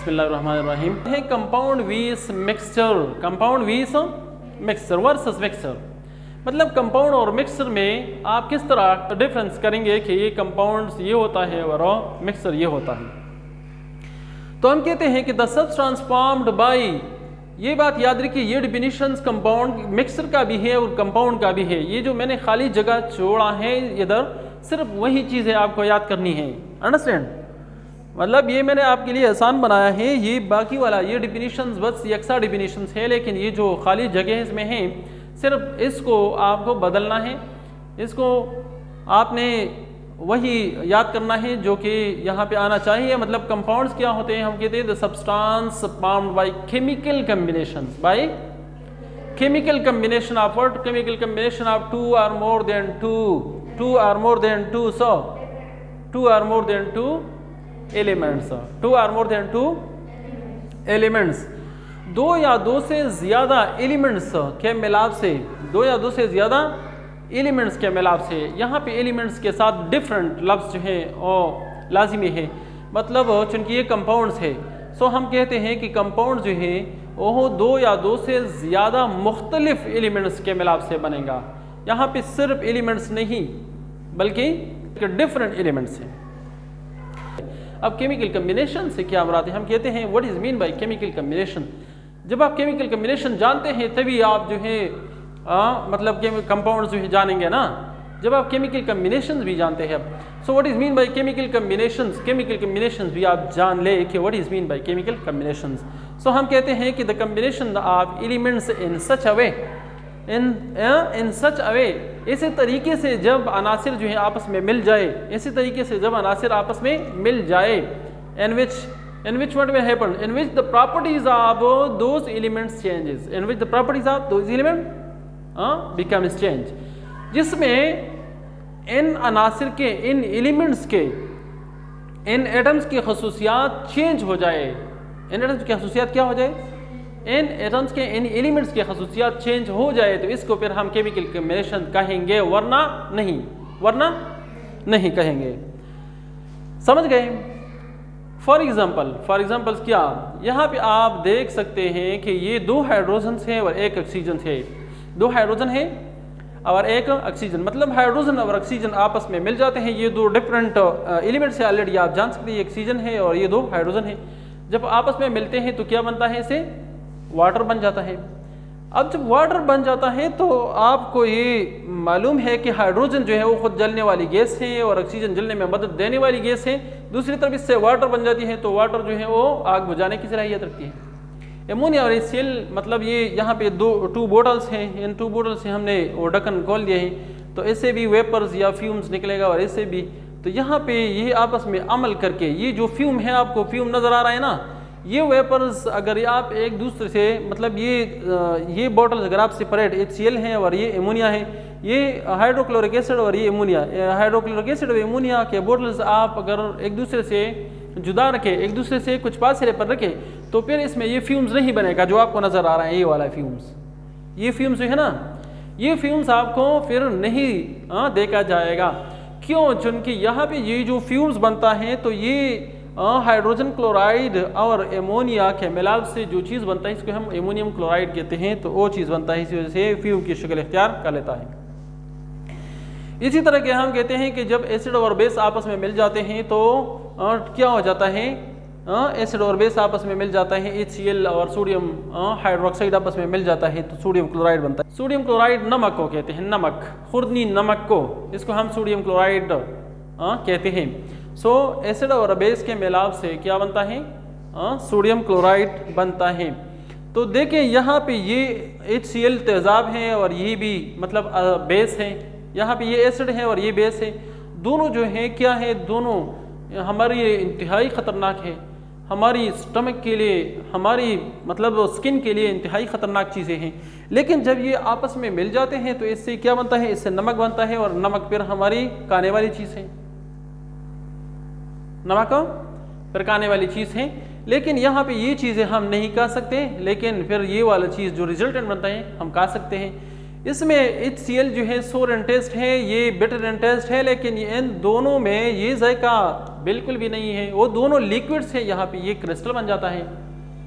बिस्मिल्लाहिर्रहमानिर्रहीम है कंपाउंड वीस मिक्सचर। कंपाउंड वीस मिक्सचर वर्सेस मिक्सचर मतलब कंपाउंड और मिक्सचर में आप किस तरह डिफरेंस करेंगे कि ये कंपाउंड ये होता है और मिक्सचर ये होता है। तो हम कहते हैं कि द सब्सटेंस फॉर्म्ड बाय, ये बात याद रखिए, ये डिफिनीशंस कंपाउंड मिक्सचर का भी है और कंपाउंड का भी है। ये जो मैंने खाली जगह छोड़ा है इधर, सिर्फ वही चीज़ें आपको याद करनी है। अंडरस्टैंड? मतलब ये मैंने आपके लिए आसान बनाया है। ये बाकी वाला ये डिफिनीशंस बस यकसा डिफिनीशंस है, लेकिन ये जो खाली जगह इसमें है सिर्फ इसको आपको बदलना है। इसको आपने वही याद करना है जो कि यहाँ पे आना चाहिए। मतलब कंपाउंड्स क्या होते हैं, हम कहते हैं the substance formed by chemical combinations, by chemical combination of what? Chemical combination of two or more than two, so two or more than two elements, two or more than two elements, दो या दो से ज्यादा elements के मिलाप से, दो या दो से ज्यादा एलिमेंट्स के मिलाप से। यहाँ पे एलिमेंट्स के साथ डिफरेंट लफ्ज़ जो है और लाजिमी है, मतलब चूंकि ये कंपाउंड्स है, सो हम कहते हैं कि कंपाउंड जो है वो दो या दो से ज़्यादा मुख्तलिफ एलिमेंट्स के मिलाप से बनेगा। यहाँ पे सिर्फ एलिमेंट्स नहीं बल्कि डिफरेंट एलिमेंट्स हैं। अब केमिकल कम्बिनेशन से क्या मुराद है? हम कहते हैं what is mean by chemical combination. जब आप केमिकल कम्बिनेशन जानते हैं तभी आप जो है मतलब कंपाउंड्स जो है जानेंगे ना। जब आप केमिकल कम्बिनेशंस भी जानते हैं, so what is mean by chemical combinations, chemical combinations भी आप जान ले कि what is mean by chemical combinations. So हम कहते हैं कि the combination of elements in such a way, in such a way, इसी तरीके से जब अनासिर जो है आपस में मिल जाए, इसी तरीके से जब अनासिर आपस में मिल जाए, in which what will happen, in which the properties of those elements changes, in which the properties of those elements becomes change, जिसमें इन अनासिर के, इन एलिमेंट्स के, इन एटम्स की खसूसियात चेंज हो जाए। इन एटम्स की खसूसियात क्या हो जाए? इन एटम्स के, इन एलिमेंट्स की खसूसियात चेंज हो जाए तो इसको फिर हम केमिकल कम्बिनेशन कहेंगे, वरना नहीं कहेंगे। समझ गए? फॉर एग्जाम्पल क्या, यहाँ पे आप देख सकते हैं कि ये दो हाइड्रोजन है और एक ऑक्सीजन है। दो हाइड्रोजन है और एक ऑक्सीजन, मतलब हाइड्रोजन और ऑक्सीजन आपस में मिल जाते हैं। ये दो डिफरेंट एलिमेंट्स है, ऑलरेडी आप जान सकते हैं, ये ऑक्सीजन है और ये दो हाइड्रोजन है। जब आपस में मिलते हैं तो क्या बनता है? इसे वाटर बन जाता है। अब जब वाटर बन जाता है तो आपको ये मालूम है कि हाइड्रोजन जो है वो खुद जलने वाली गैस है और ऑक्सीजन जलने में मदद देने वाली गैस है। दूसरी तरफ इससे वाटर बन जाती है तो वाटर जो है वो आग बुझाने की सलाहियत रखती है। एमोनिया और HCl, मतलब ये यहाँ पे टू बोटल्स हैं, इन टू बोटल से हमने वो ढक्कन खोल दिया है तो इससे भी वेपर्स या फ्यूम्स निकलेगा और इससे भी। तो यहाँ पे ये आपस में अमल करके ये जो फ्यूम है, आपको फ्यूम नज़र आ रहा है ना, ये वेपर्स अगर आप एक दूसरे से, मतलब ये बॉटल्स अगर आप सेपरेट, HCl है और ये एमोनिया है, ये हाइड्रोक्लोरिक एसिड और ये एमोनिया, हाइड्रोक्लोरिक एसिड और एमोनिया के बॉटल्स आप अगर एक दूसरे से जुदा रखें, एक दूसरे से कुछ फासले पर रखें, तो फिर इसमें ये फ्यूम्स नहीं बनेगा जो आपको नज़र आ रहा है। ये वाला फ्यूम्स, ये फ्यूम्स जो है ना, ये फ्यूम्स आपको फिर नहीं देखा जाएगा। क्यों? चूँकि यहाँ पे ये जो फ्यूम्स बनता है तो ये हाइड्रोजन क्लोराइड और एमोनिया के मिलाप से जो चीज़ बनता है इसको हम एमोनियम क्लोराइड कहते हैं, तो वो चीज़ बनता है, इसी वजह से फ्यूम की शक्ल इख्तियार कर लेता है। इसी तरह के हम कहते हैं कि जब एसिड और बेस आपस में मिल जाते हैं तो क्या हो जाता है? एसिड और बेस आपस में मिल जाता है, HCl और सोडियम हाइड्रोक्साइड आपस में मिल जाता है तो सोडियम क्लोराइड बनता है। सोडियम क्लोराइड नमक को कहते हैं, नमक, खुर्दनी नमक को, इसको हम सोडियम क्लोराइड कहते हैं। सो एसिड और बेस के मिलाप से क्या बनता है? सोडियम क्लोराइड बनता है। तो देखें यहाँ पे ये HCl तेजाब है और ये भी मतलब बेस है, यहाँ पे ये एसिड है और ये बेस है। दोनों जो है क्या है? दोनों हमारे लिए इंतहाई ख़तरनाक है, हमारी स्टमक के लिए, हमारी मतलब स्किन के लिए इंतहाई ख़तरनाक चीज़ें हैं। लेकिन जब ये आपस में मिल जाते हैं तो इससे क्या बनता है? इससे नमक बनता है और नमक फिर हमारी खाने वाली चीज़ है, नमक फिर खाने वाली चीज़ है। लेकिन यहाँ पे ये चीज़ें हम नहीं खा सकते, लेकिन फिर ये वाला चीज़ जो रिजल्टेंट बनता है हम खा सकते हैं। इसमें HCl जो है सोर एंड टेस्ट है, ये बिटर एंड टेस्ट है, लेकिन इन दोनों में ये जायका बिल्कुल भी नहीं है, वो दोनों लिक्विड्स है, यहाँ पे ये क्रिस्टल बन जाता है।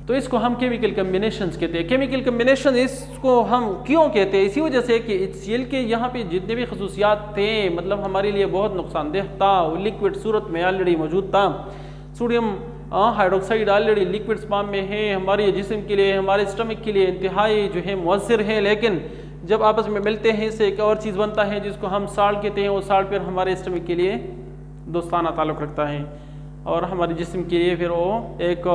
तो इसको हम केमिकल कम्बिनेशंस कहते हैं। केमिकल कम्बिनेशन इसको हम क्यों कहते हैं? इसी वजह से कि HCl के यहाँ पे जितने भी खसूसियात थे, मतलब हमारे लिए बहुत नुकसानदेह था, वो लिक्विड सूरत में ऑलरेडी मौजूद था। Sodium hydroxide already liquid form में है, हमारे जिस्म के लिए, हमारे स्टमक के लिए इंतहाई जो है मुअस्सिर है। लेकिन जब आपस में मिलते हैं इससे एक और चीज़ बनता है जिसको हम साल्ट कहते हैं। वो साल्ट फिर हमारे स्टमक के लिए दोस्ताना ताल्लुक़ रखता है और हमारे जिस्म के लिए फिर वो एक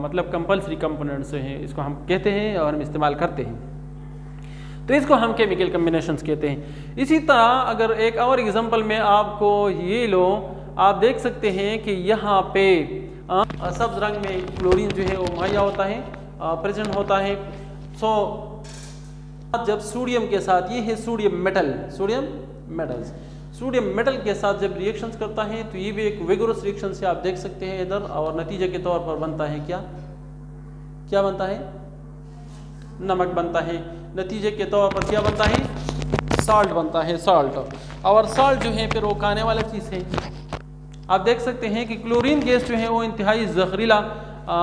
मतलब कंपल्सरी कंपोनेंट से है, इसको हम कहते हैं और हम इस्तेमाल करते हैं। तो इसको हम केमिकल कम्बिनेशंस कहते हैं। इसी तरह अगर एक और एग्जांपल में आपको ये लो, आप देख सकते हैं कि यहाँ पे सब्ज रंग में क्लोरीन जो है वो मुहैया होता है, प्रेजेंट होता है। सो जब सोडियम के साथ, ये है sodium metal, sodium metals, sodium metal के साथ जब रिएक्शंस करता है तो ये भी एक विगोरस रिएक्शन से आप देख सकते हैं इधर, और नतीजे के तौर पर बनता है क्या क्या बनता है? नमक बनता है। नतीजे के तौर पर क्या बनता है? साल्ट बनता है, साल्ट। और साल्ट जो है फिर वो खाने वाला चीज़ है। आप देख सकते हैं कि क्लोरीन गैस जो है वो इंतहाई जहरीला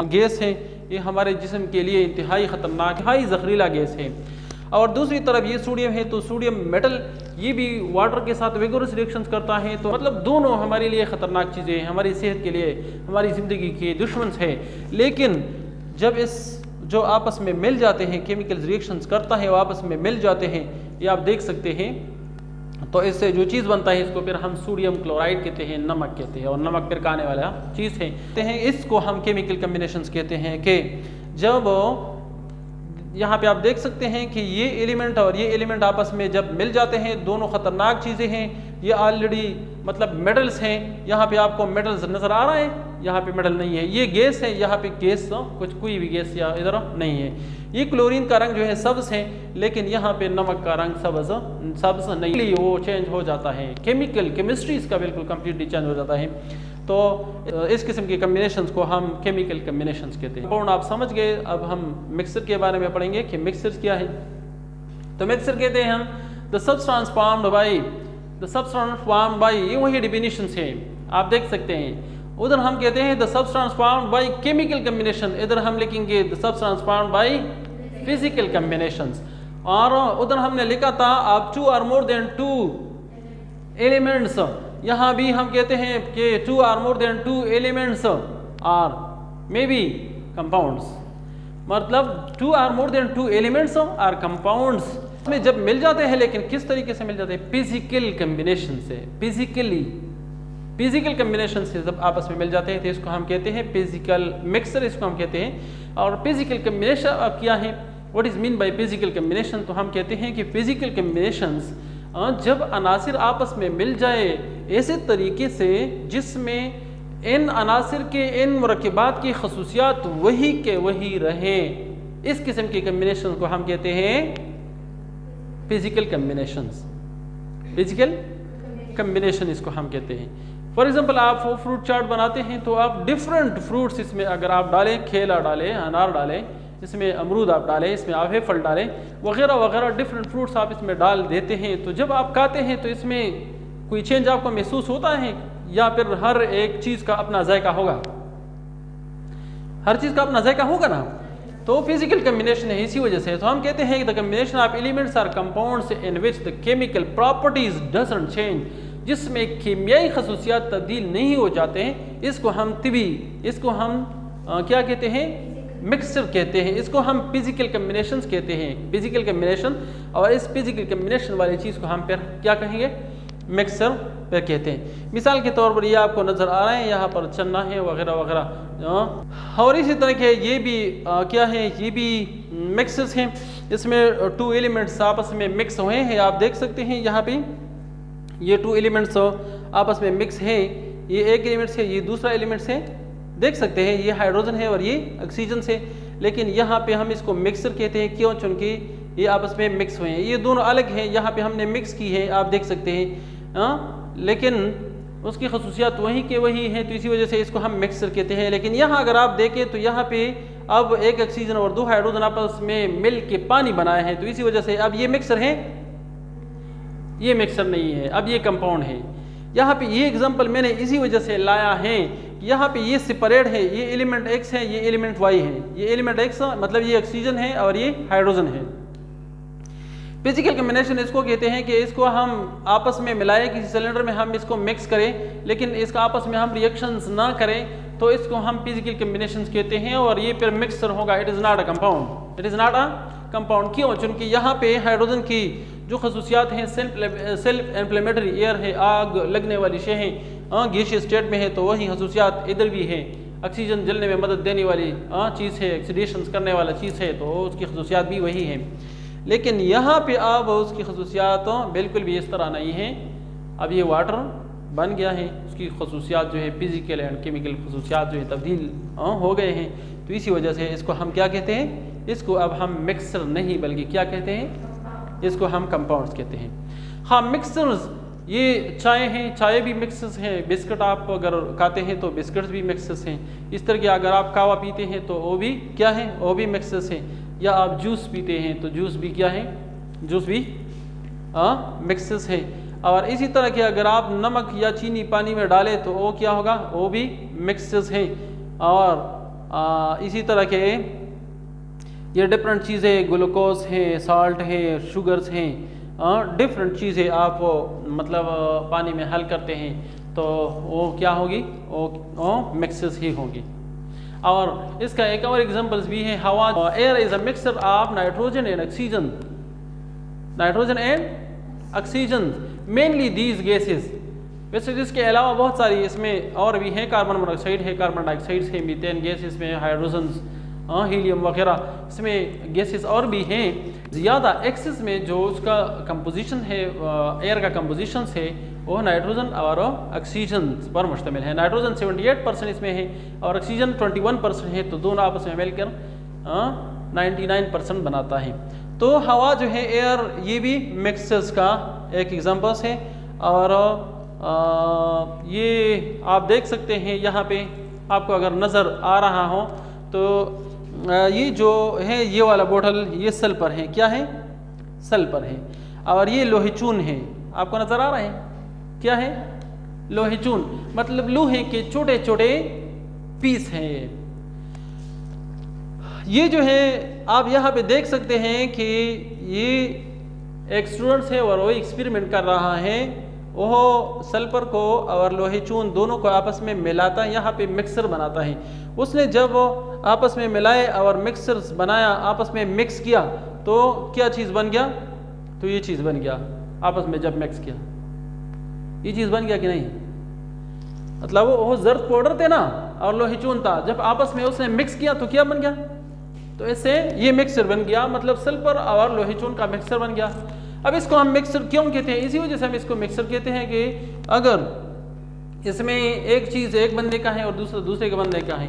गैस है, ये हमारे जिस्म के लिए इंतहाई ख़तरनाक, इंतहाई जहरीला गैस है। और दूसरी तरफ ये सोडियम है, तो सोडियम मेटल ये भी वाटर के साथ विगोरस रिएक्शंस करता है। तो मतलब दोनों हमारे लिए ख़तरनाक चीज़ें हैं, हमारी सेहत के लिए, हमारी ज़िंदगी के दुश्मन है। लेकिन जब इस जो आपस में मिल जाते हैं, केमिकल रिएक्शंस करता है, वो आपस में मिल जाते हैं, ये आप देख सकते हैं। तो इससे जो चीज़ बनता है इसको फिर हम सोडियम क्लोराइड कहते हैं, नमक कहते हैं, और नमक फिर खाने वाला चीज़ है। इसको हम केमिकल कम्बिनेशंस कहते हैं कि जब यहाँ पे आप देख सकते हैं कि ये एलिमेंट और ये एलिमेंट आपस में जब मिल जाते हैं, दोनों ख़तरनाक चीज़ें हैं। ये ऑलरेडी मतलब मेटल्स हैं, यहाँ पे आपको मेटल्स नज़र आ रहा है, यहाँ पे मेटल नहीं है। ये गैस है, यहाँ पे गैस कुछ कोई भी गैस या इधर नहीं है। ये क्लोरीन का रंग जो है सब्ज़ है, लेकिन यहाँ पे नमक का रंग सब्ज़ नहीं, वो चेंज हो जाता है। केमिकल केमिस्ट्री इसका बिल्कुल कम्प्लीटली चेंज हो जाता है। तो इस किस्म के कम्बिनेशंस को हम केमिकल कम्बिनेशंस कहते हैं। कंपाउंड आप समझ गए। अब हम मिक्सर के बारे में पढ़ेंगे कि मिक्सर क्या है। तो मिक्सर कहते हैं हम द सब्सटेंस फॉर्म्ड बाय, ये वही डिफिनेशन है, आप देख सकते हैं। उधर हम कहते हैं the substance formed by chemical combination, इधर हम लिखेंगे the substance formed by physical combinations. और उधर हमने लिखा था आप 2 or more than 2 एलिमेंट्स, यहाँ भी हम कहते हैं कि 2 or more than 2 elements are may be compounds, मतलब 2 or more than 2 elements are compounds में जब मिल जाते हैं। लेकिन किस तरीके से मिल जाते हैं? फिजिकल कम्बिनेशन से, फिजिकल कम्बिनेशन से जब आपस में मिल जाते हैं तो इसको हम कहते हैं फिजिकल मिक्सर, इसको हम कहते हैं। और फिजिकल कम्बिनेशन अब क्या है, what is mean by physical combination? तो हम कहते हैं कि फिजिकल कम्बिनेशंस जब अनासिर आपस में मिल जाए ऐसे तरीके से जिसमें इन अनासिर के, इन मुरक्किबात की खसूसियात वही के वही रहे, इस किस्म के कम्बिनेशन को हम कहते हैं फिजिकल कम्बिनेशंस। फिजिकल कम्बिनेशन इसको हम कहते हैं। फॉर एग्जांपल आप वो फ्रूट चाट बनाते हैं तो आप डिफरेंट फ्रूट्स इसमें अगर आप डालें, केला डालें, अनार डालें, इसमें अमरूद आप डालें, इसमें आप फल डालें, वगैरह वगैरह डिफरेंट फ्रूट्स आप इसमें डाल देते हैं। तो जब आप खाते हैं तो इसमें कोई चेंज आपको महसूस होता है, या फिर हर एक चीज़ का अपना जायका होगा? हर चीज़ का अपना जायका होगा ना। तो फिजिकल कम्बिनेशन है इसी वजह से। तो हम कहते हैं कि the combination of elements are compounds in which the chemical properties doesn't change, जिसमें कीमियाई खसूसियात तब्दील नहीं हो जाते हैं, इसको हम इसको हम क्या कहते हैं? मिक्सचर कहते हैं। इसको हम फिजिकल कम्बिनेशंस कहते हैं, फिजिकल कम्बिनेशन। और इस फिजिकल कम्बिनेशन वाली चीज़ को हम फिर क्या कहेंगे? मिक्सचर फिर कहते हैं। मिसाल के तौर पर ये आपको नज़र आ रहा है, यहाँ पर चन्ना है वगैरह वगैरह। और इसी तरह के ये भी क्या है, ये भी मिक्सर्स हैं। इसमें 2 एलिमेंट्स आपस में मिक्स हुए हैं, आप देख सकते हैं यहाँ पे ये 2 एलिमेंट्स आपस में मिक्स है। ये एक एलिमेंट है, ये दूसरा एलिमेंट है, देख सकते हैं ये हाइड्रोजन है और ये ऑक्सीजन से। लेकिन यहाँ पे हम इसको मिक्सर कहते हैं, क्यों? चूँकि ये आपस में मिक्स हुए हैं, ये दोनों अलग हैं, यहाँ पे हमने मिक्स की है, आप देख सकते हैं। लेकिन उसकी खसूसियात वही के वही हैं, तो इसी वजह से इसको हम मिक्सर कहते हैं। लेकिन यहाँ अगर आप देखें तो यहाँ पे अब एक ऑक्सीजन और 2 हाइड्रोजन आपस में मिल के पानी बनाए हैं, तो इसी वजह से अब ये मिक्सर है, ये मिक्सर नहीं है, अब ये कंपाउंड है। यहाँ पे ये एग्जांपल मैंने इसी वजह से लाया है, यहाँ पे ये सेपरेट है, ये एलिमेंट X है, ये एलिमेंट Y है। ये एलिमेंट X मतलब ये ऑक्सीजन है और ये हाइड्रोजन है। फिजिकल कम्बिनेशन इसको कहते हैं कि इसको हम आपस में मिलाएं, किसी सिलेंडर में हम इसको मिक्स करें, लेकिन इसका आपस में हम रिएक्शंस ना करें तो इसको हम फिजिकल कम्बिनेशन कहते हैं और ये फिर मिक्सचर होगा। It is not a compound, it is not a compound. क्यों? चूँकि यहाँ पे हाइड्रोजन की जो खसूसियात हैं, सेल्फ इन्फ्लेमेटरी एयर है, आग लगने वाली शे हैं, गैसियस स्टेट में है, तो वही खसूसियात इधर भी है। ऑक्सीजन जलने में मदद देने वाली चीज़ है, ऑक्सीडेशन करने वाला चीज़ है, तो उसकी खसूसियात भी वही है। लेकिन यहाँ पे अब उसकी खसूसियात बिल्कुल भी इस तरह नहीं है। अब ये वाटर बन गया है, उसकी खसूसियात जो है फिजिकल एंड केमिकल खसूसियात जो है तब्दील हो गए हैं। तो इसी वजह से इसको हम क्या कहते हैं? इसको अब हम मिक्सर नहीं बल्कि क्या कहते हैं? इसको हम कंपाउंड्स कहते हैं। हाँ, मिक्सर्स ये चाय हैं, चाय भी मिक्सर्स हैं। बिस्किट आप अगर खाते हैं तो बिस्किट्स भी मिक्सर्स हैं। इस तरह के अगर आप कावा पीते हैं तो वो भी क्या है? वो भी मिक्सर्स हैं। या आप जूस पीते हैं तो जूस भी क्या है? जूस भी मिक्सर्स है। और इसी तरह के अगर आप नमक या चीनी पानी में डालें तो वो क्या होगा? वो भी मिक्सर्स हैं। और इसी तरह के ये डिफरेंट चीज़ें, ग्लूकोज है, साल्ट है, शुगर्स हैं, डिफरेंट चीज़ें आप मतलब पानी में हल करते हैं तो वो क्या होगी? वो मिक्सर्स ही होगी। और इसका एक और एग्जांपल्स भी है। हवा, air is a mixture of nitrogen and oxygen, nitrogen and oxygen, mainly these gases. वैसे इसके अलावा बहुत सारी इसमें और भी हैं, कार्बन मोनोऑक्साइड है, कार्बन डाइऑक्साइड है, मीथेन गैस इसमें, हाइड्रोजन, हीलियम वगैरह इसमें गैसेस और भी हैं। ज़्यादा एक्सेस में जो उसका कंपोजिशन है, एयर का कंपोजिशन है, वो नाइट्रोजन और ऑक्सीजन पर मुश्तमिल है। नाइट्रोजन 78% इसमें है और ऑक्सीजन 21% है, तो दोनों आपस में मिलकर 99% बनाता है। तो हवा जो है, एयर, ये भी मिक्सचर्स का एक एग्जांपल्स है। और ये आप देख सकते हैं यहाँ पे आपको अगर नज़र आ रहा हो तो ये जो है, ये वाला बोतल, ये सल्फर है। क्या है? सल्फर है। और ये लोहेचून है। आपको नज़र आ रहा है? क्या है? लोहेचून, मतलब लोहे के छोटे छोटे पीस हैं। ये जो है आप यहाँ पे देख सकते हैं कि ये एक स्टूडेंट है और वो एक्सपेरिमेंट कर रहा है। वो सल्फर को और लोहेचून दोनों को आपस में मिलाता है, यहाँ पे मिक्सर बनाता है। उसने जब आपस में मिलाए और मिक्सर बनाया, आपस में मिक्स किया, तो क्या चीज़ बन गया? तो ये चीज़ बन गया। आपस में जब मिक्स किया ये चीज़ बन गया कि नहीं? मतलब वो जर्द पाउडर थे ना और लोहेचून था, जब आपस में उसने मिक्स किया तो क्या बन गया? तो ऐसे ये मिक्सर बन गया, मतलब सल्फर और लोहेचून का मिक्सर बन गया। अब इसको हम मिक्सर क्यों कहते हैं? इसी वजह से हम इसको मिक्सर कहते हैं कि अगर इसमें एक चीज़ एक बंदे का है और दूसरे के बंदे का है,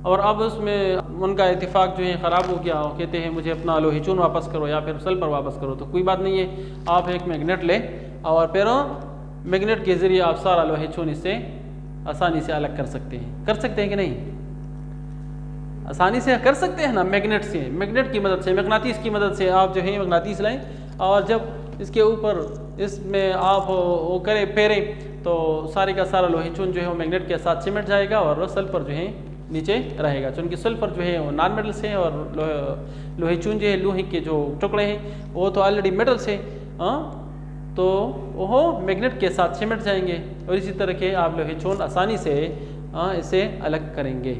और अब उसमें उनका इत्तेफाक जो है ख़राब हो गया, और कहते हैं मुझे अपना लोहेचून वापस करो या फिर सल्फर वापस करो, तो कोई बात नहीं है। आप एक मैग्नेट ले और फिर मैग्नेट के ज़रिए आप सारा लोहेचून इससे आसानी से अलग कर सकते हैं कि नहीं? आसानी से कर सकते हैं ना, मैग्नेट से, मैग्नेट की मदद से, मकनातीस की मदद से आप जो है मकनातीस लाएँ और जब इसके ऊपर इसमें आप वो करें फेरे तो सारे का सारा लोहेचून जो है वो मैग्नेट के साथ सिमट जाएगा और सल्फर जो है नीचे रहेगा। चूँकि सल्फर जो है वो नॉन मेटल्स है और लोहेचून जो है लोहे के जो टुकड़े हैं वो तो ऑलरेडी मेटल्स है, तो वो मैग्नेट के साथ सिमट जाएंगे और इसी तरह के आप लोहेचून आसानी से इसे अलग करेंगे।